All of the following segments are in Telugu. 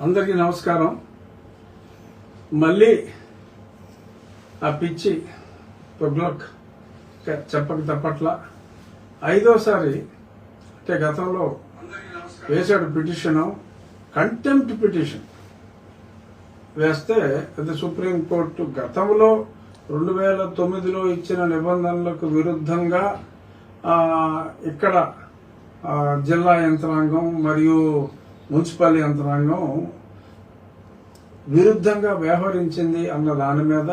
అందరికీ నమస్కారం. మళ్ళీ ఆ పిచ్చి పొగ్లోక్ చెప్పక తప్పట్ల ఐదోసారి అంటే గతంలో వేశాడు పిటిషన్, కంటెంప్ట్ పిటిషన్ వేస్తే అది సుప్రీంకోర్టు గతంలో 2009లో ఇచ్చిన నిబంధనలకు విరుద్ధంగా ఇక్కడ జిల్లా యంత్రాంగం మరియు మున్సిపల్ యంత్రాంగం విరుద్ధంగా వ్యవహరించింది అన్న దాని మీద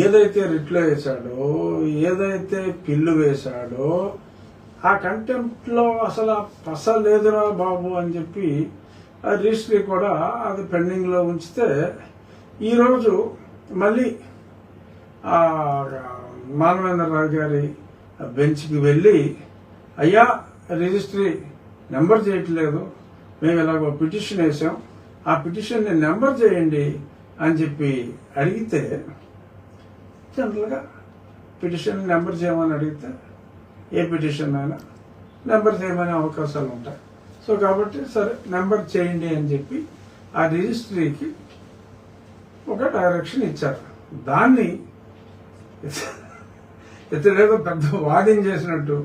ఏదైతే రిట్లో వేశాడో, ఏదైతే పిల్లు వేశాడో ఆ కంటెంప్ట్ లో అసలు పస లేదురా బాబు అని చెప్పి రిజిస్ట్రీ కూడా అది పెండింగ్ లో ఉంచితే ఈరోజు మళ్ళీ మానవేంద్రరావు గారి బెంచ్కి వెళ్ళి, అయ్యా రిజిస్ట్రీ నెంబర్ చేయట్లేదు, మేము ఇలాగో పిటిషన్ వేసాం, ఆ పిటిషన్ని నెంబర్ చేయండి అని చెప్పి అడిగితే, జనరల్గా పిటిషన్ నెంబర్ చేయమని అడిగితే ఏ పిటిషన్ అయినా నెంబర్ చేయమనే అవకాశాలు ఉంటాయి. సో కాబట్టి సరే నెంబర్ చేయండి అని చెప్పి ఆ రిజిస్ట్రీకి ఒక డైరెక్షన్ ఇచ్చారు. దాన్ని ఇతడేదో పెద్ద వాదించేసినట్టు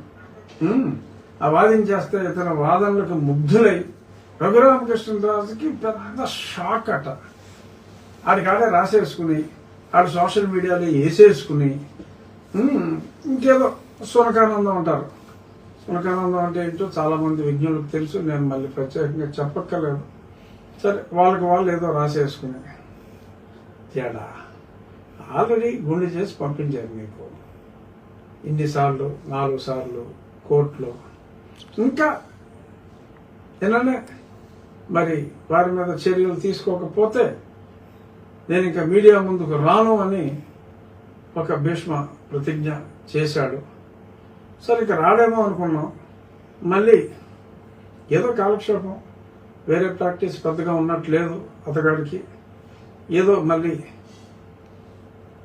ఆ వాదించేస్తే ఇతని వాదనలకు ముగ్ధులై రఘురామకృష్ణరాజుకి పెద్ద షాక్ అట. ఆడికాడే రాసేసుకుని ఆడు సోషల్ మీడియాలో వేసేసుకుని ఇంకేదో సునకానందం అంటారు. సునకానందం అంటే ఏంటో చాలా మంది విజ్ఞులకు తెలుసు, నేను మళ్ళీ ప్రత్యేకంగా చెప్పక్కర్లేదు. సరే వాళ్ళకి వాళ్ళు ఏదో రాసేసుకుని తేడా ఆల్రెడీ గుండె చేసి పంపించారు మీకు ఇన్నిసార్లు, 4 సార్లు కోర్టులో. ఇంకా ఏనంటే మరి వారి మీద చర్యలు తీసుకోకపోతే నేను ఇంకా మీడియా ముందుకు రాను అని ఒక భీష్మ ప్రతిజ్ఞ చేశాడు. సరే ఇక రాడేమో అనుకున్నాం. మళ్ళీ ఏదో కాలక్షేపం, వేరే ప్రాక్టీస్ పెద్దగా ఉన్నట్లేదు అతగాడికి. ఏదో మళ్ళీ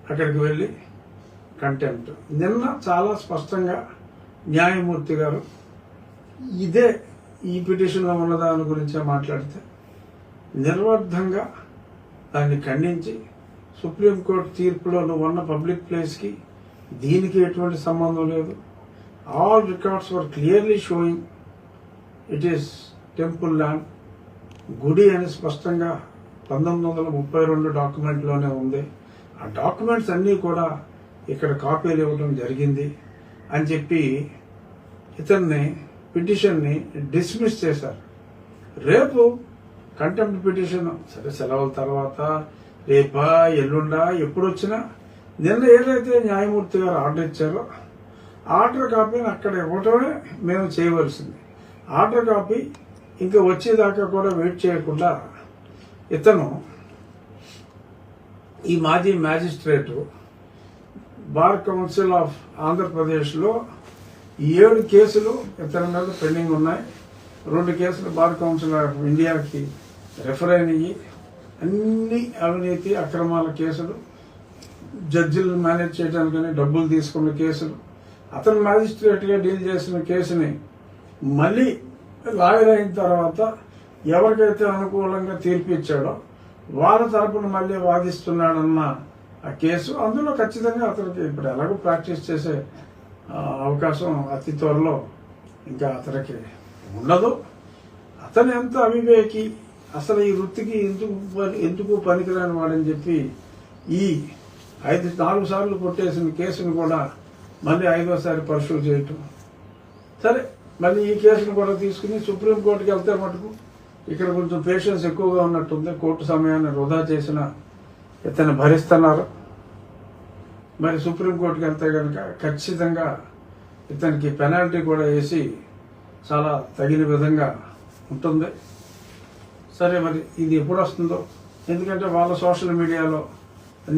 అక్కడికి వెళ్ళి కంటెంప్ట్. నిన్న చాలా స్పష్టంగా న్యాయమూర్తి గారు ఇదే ఈ పిటిషన్లో ఉన్న దాని గురించే మాట్లాడితే నిర్వర్థంగా దాన్ని ఖండించి, సుప్రీంకోర్టు తీర్పులో నువ్వు ఉన్న పబ్లిక్ ప్లేస్కి దీనికి ఎటువంటి సంబంధం లేదు, all records were clearly showing it is temple land, గుడి అని స్పష్టంగా 1932 డాక్యుమెంట్లోనే ఉంది. ఆ డాక్యుమెంట్స్ అన్నీ కూడా ఇక్కడ కాపీలు ఇవ్వడం జరిగింది అని చెప్పి ఇతన్ని పిటిషన్ని డిస్మిస్ చేశారు. రేపు కంటెంప్ట్ పిటిషన్ సరే సెలవుల తర్వాత రేపా ఎల్లుండా ఎప్పుడు వచ్చినా నిన్న ఏదైతే న్యాయమూర్తి గారు ఆర్డర్ ఇచ్చారో ఆర్డర్ కాపీని అక్కడ ఇవ్వటమే మేము చేయవలసింది. ఆర్డర్ కాపీ ఇంకా వచ్చేదాకా కూడా వెయిట్ చేయకుండా ఇతను ఈ మాజీ మ్యాజిస్ట్రేటు బార్ కౌన్సిల్ ఆఫ్ ఆంధ్రప్రదేశ్లో 7 కేసులు ఇతని మీద పెండింగ్ ఉన్నాయి. 2 కేసులు బార్ కౌన్సిల్ ఆఫ్ ఇండియాకి రెఫర్ అయినవి. అన్ని అవినీతి అక్రమాల కేసులు, జడ్జిలను మేనేజ్ చేయడానికని డబ్బులు తీసుకున్న కేసులు. అతను మ్యాజిస్ట్రేట్గా డీల్ చేసిన కేసుని మళ్ళీ లాయర్ అయిన తర్వాత ఎవరికైతే అనుకూలంగా తీర్పు ఇచ్చాడో వాళ్ళ తరపున మళ్ళీ వాదిస్తున్నాడన్న ఆ కేసు. అందులో ఖచ్చితంగా అతనికి ఇప్పుడు ఎలాగో ప్రాక్టీస్ చేసే అవకాశం అతి త్వరలో ఇంకా అతనికి ఉండదు. అతను ఎంత అవివేకి, అసలు ఈ వృత్తికి ఎందుకు పనికిరాని వాడని చెప్పి ఈ 4 సార్లు కొట్టేసిన కేసును కూడా మళ్ళీ 5వసారి పర్సూ చేయటం. సరే మళ్ళీ ఈ కేసును కూడా తీసుకుని సుప్రీంకోర్టుకి వెళ్తే మటుకు ఇక్కడ కొంచెం పేషెన్స్ ఎక్కువగా ఉన్నట్టుంది. కోర్టు సమయాన్ని వృధా చేసిన ఇతను భరిస్తున్నారు. మరి సుప్రీంకోర్టుకి వెళ్తే కనుక ఖచ్చితంగా ఇతనికి పెనాల్టీ కూడా వేసి చాలా తగిన విధంగా ఉంటుంది. సరే మరి ఇది ఎప్పుడు వస్తుందో, ఎందుకంటే వాళ్ళ సోషల్ మీడియాలో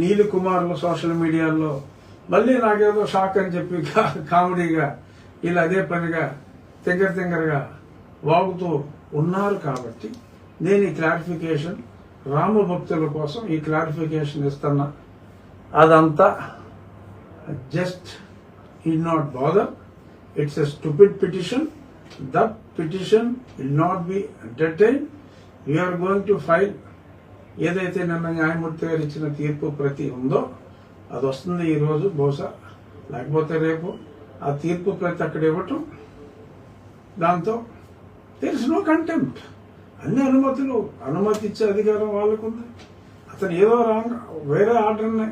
నీలి కుమార్ల సోషల్ మీడియాలో మళ్ళీ నాకేదో షాక్ అని చెప్పి కామెడీగా వీళ్ళు అదే పనిగా తింగరగా వాగుతూ ఉన్నారు. కాబట్టి నేను ఈ క్లారిఫికేషన్ రామభక్తుల కోసం ఈ క్లారిఫికేషన్ ఇస్తున్నా. అదంతా just need not bother. It's a stupid petition. That petition will not be entertained. We're going to file. ఏదైతే నిన్న న్యాయమూర్తి గారు ఇచ్చిన తీర్పు ప్రతి ఉందో అది వస్తుంది ఈరోజు, బహుశా లేకపోతే రేపు. ఆ తీర్పు ప్రతి అక్కడ ఇవ్వటం, దాంతో దేర్ ఇస్ నో కంటెంప్ట్. అన్ని అనుమతి ఇచ్చే అధికారం వాళ్ళకుంది. అతను ఏదో రాంగ్ వేరే ఆర్డర్ని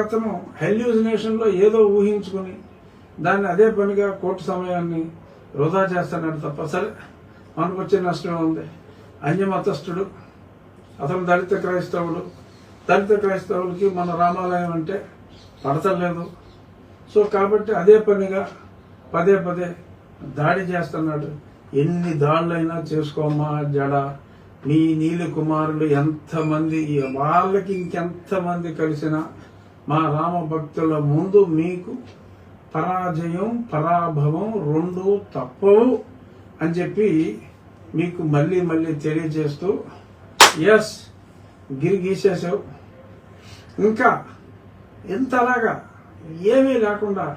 అతను హెల్యూజినేషన్లో ఏదో ఊహించుకుని దాన్ని అదే పనిగా కోర్టు సమయాన్ని వృధా చేస్తున్నాడు తప్ప, సరే మనకు వచ్చే నష్టమే ఉంది. అన్యమతస్థుడు, అతను దళిత క్రైస్తవులకి మన రామాలయం అంటే పడతలేదు. సో కాబట్టి అదే పనిగా పదే దాడి చేస్తున్నాడు. ఎన్ని దాడులైనా చేసుకోమా జడ. మీ నీలి కుమారులు ఎంతమంది, వాళ్ళకి ఇంకెంతమంది కలిసినా మా రామ భక్తుల ముందు మీకు పరాజయం పరాభవం రెండు తప్పవు అని చెప్పి మీకు మళ్ళీ తెలియజేస్తూ, ఎస్ గిరి గీసేసావు, ఇంకా ఎంతలాగా ఏమీ లేకుండా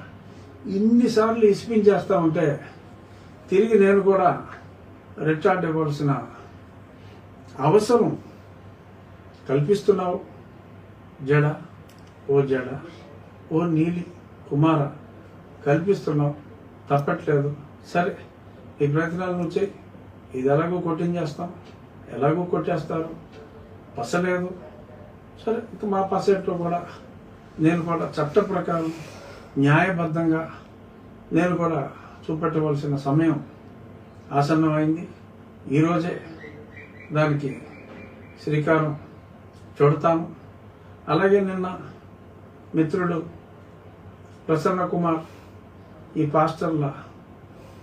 ఇన్నిసార్లు ఇసిపించేస్తా ఉంటే తిరిగి నేను కూడా రిటార్డ్ ఇవ్వాల్సిన అవసరం కల్పిస్తున్నావు. జడ ఓ నీలి కుమార కల్పిస్తున్నావు, తప్పట్లేదు. సరే ఈ ప్రయత్నాలు నువ్వు చేయి. ఇది ఎలాగో కొట్టించేస్తాం, ఎలాగో కొట్టేస్తారు, పసలేదు. సరే ఇక మా పసేట్లో కూడా నేను కూడా చట్ట ప్రకారం న్యాయబద్ధంగా నేను కూడా చూపెట్టవలసిన సమయం ఆసన్నమైంది. ఈరోజే దానికి శ్రీకారం చుడతాము. అలాగే నిన్న మిత్రుడు ప్రసన్న కుమార్ ఈ పాస్టర్ల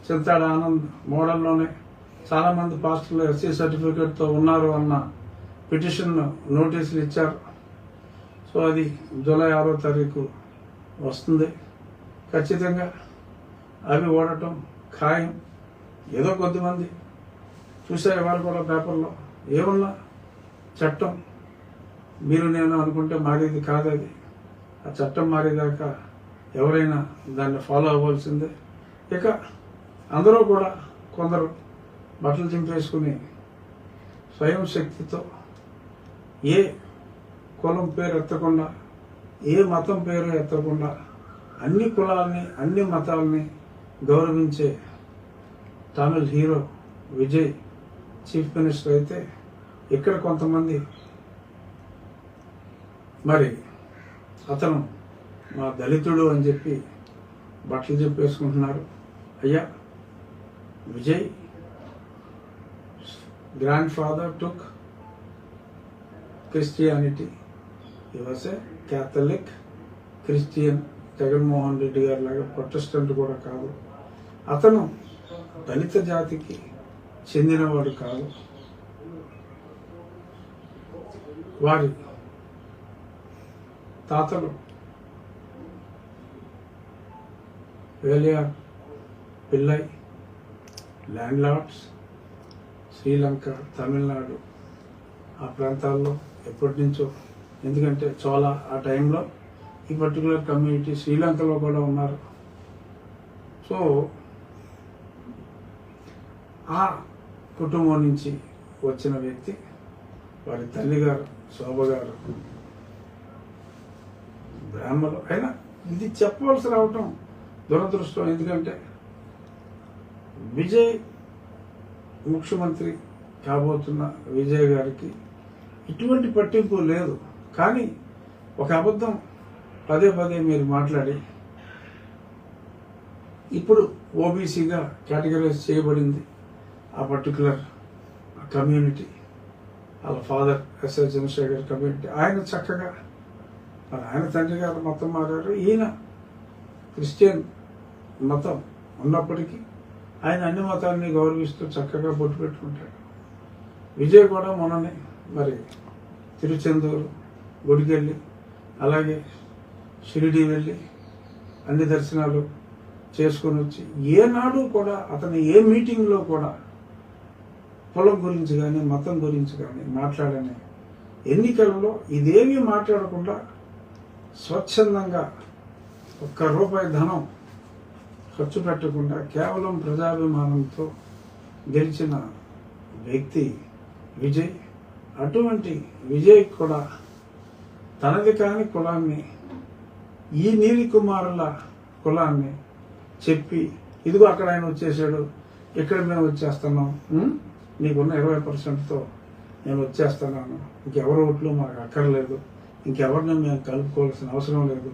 చింతాడ ఆనంద్ మోడల్లోనే చాలామంది పాస్టర్లు ఎస్సీ సర్టిఫికేట్తో ఉన్నారు అన్న పిటిషన్ నోటీసులు ఇచ్చారు. సో అది జూలై 6వ తారీఖు వస్తుంది. ఖచ్చితంగా అవి ఓడటం ఖాయం. ఏదో కొద్దిమంది చూసారు వాళ్ళు కూడా పేపర్లో, ఏమన్నా చట్టం మీరు నేను అనుకుంటే మారేది కాదు. అది ఆ చట్టం మారేదాకా ఎవరైనా దాన్ని ఫాలో అవ్వాల్సిందే. ఇక అందరూ కూడా కొందరు బట్టలు చింపేసుకుని స్వయం శక్తితో ఏ కులం పేరు ఎత్తకుండా, ఏ మతం పేరు ఎత్తకుండా అన్ని కులాలని అన్ని మతాలని గౌరవించే Tamil hero Vijay chief minister అయితే, ఇక్కడ కొంతమంది మరి అతను మా దళితుడు అని చెప్పి బట్టలు చెప్పేసుకుంటున్నారు. అయ్యా, Vijay grand father took Christianity. He was a Catholic Christian. Jaganmohan Reddy గారి లాగా ప్రొటెస్టెంట్ కూడా కాదు. అతను దళిత జాతికి చెందినవాడు కాదు. వారి తాతలు వేలియార్ పిల్లై ల్యాండ్ లార్డ్స్, శ్రీలంక, తమిళనాడు ఆ ప్రాంతాల్లో ఎప్పటి నుంచో. ఎందుకంటే చోళ ఆ టైంలో ఈ పర్టికులర్ కమ్యూనిటీ శ్రీలంకలో కూడా ఉన్నారు. సో ఆ కుటుంబం నుంచి వచ్చిన వ్యక్తి. వారి తల్లిగారు శోభ గారు బ్రాహ్మణులు. అయినా ఇది చెప్పవలసి రావటం దురదృష్టం. ఎందుకంటే విజయ్ ముఖ్యమంత్రి కాబోతున్న విజయ్ గారికి ఇటువంటి పట్టింపు లేదు. కానీ ఒక అబద్ధం పదే మీరు మాట్లాడి ఇప్పుడు ఓబీసీగా కేటగరైజ్ చేయబడింది ఆ పర్టికులర్ కమ్యూనిటీ. వాళ్ళ ఫాదర్ ఎస్ఐ చంద్రశేఖర్ కమ్యూనిటీ. ఆయన చక్కగా మరి ఆయన తండ్రి గారు మతం మారారు. ఈయన క్రిస్టియన్ మతం ఉన్నప్పటికీ ఆయన అన్ని మతాన్ని గౌరవిస్తూ చక్కగా బొట్టు పెట్టుకుంటాడు. విజయ్ కూడా మొన్ననే మరి తిరుచెందూరు గుడికి వెళ్ళి, అలాగే షిరిడి వెళ్ళి అన్ని దర్శనాలు చేసుకొని వచ్చి, ఏనాడు కూడా అతను ఏ మీటింగ్లో కూడా కులం గురించి కానీ మతం గురించి కానీ మాట్లాడని, ఎన్నికలలో ఇదేమీ మాట్లాడకుండా స్వచ్ఛందంగా ₹1 ధనం ఖర్చు పెట్టకుండా కేవలం ప్రజాభిమానంతో గెలిచిన వ్యక్తి విజయ్. అటువంటి విజయ్ కూడా తనది కాని కులాన్ని, ఈ నీలి కుమారుల కులాన్ని చెప్పి, ఇదిగో అక్కడ ఆయన వచ్చేసాడు, ఇక్కడ మేము వచ్చేస్తున్నాం, నీకున్న 20%తో నేను వచ్చేస్తున్నాను, ఇంకెవరి ఓట్లు మాకు అక్కర్లేదు, ఇంకెవరిని మేము కలుపుకోవాల్సిన అవసరం లేదు,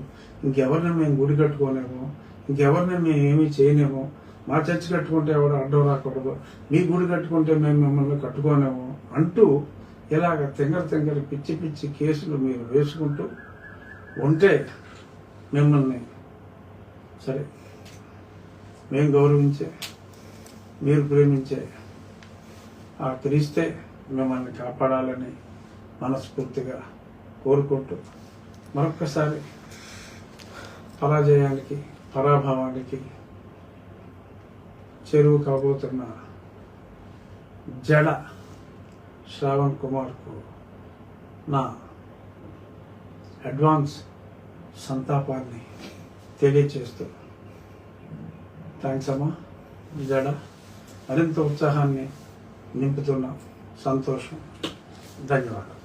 ఇంకెవరిని మేము గుడి కట్టుకోలేము, ఇంకెవరిని మేము ఏమీ చేయలేము, మా చర్చి కట్టుకుంటే ఎవరు అడ్డం రాకూడదు, మీ గుడి కట్టుకుంటే మేము మిమ్మల్ని కట్టుకోలేము అంటూ ఇలాగ తెంగర పిచ్చి పిచ్చి కేసులు మీరు వేసుకుంటూ ఉంటే మిమ్మల్ని సరే మేము గౌరవించే, మీరు ప్రేమించే ఆ క్రీస్తే మిమ్మల్ని కాపాడాలని మనస్ఫూర్తిగా కోరుకుంటూ మరొక్కసారి పరాజయానికి, పరాభవానికి చెరువు కాబోతున్న జడ శ్రావణ్ కుమార్కు నా అడ్వాన్స్ సంతాపాన్ని తెలియచేస్తూ, థ్యాంక్స్ అమ్మా జడ, మరింత ఉత్సాహాన్ని నింపుతున్న సంతోషం, ధన్యవాదాలు.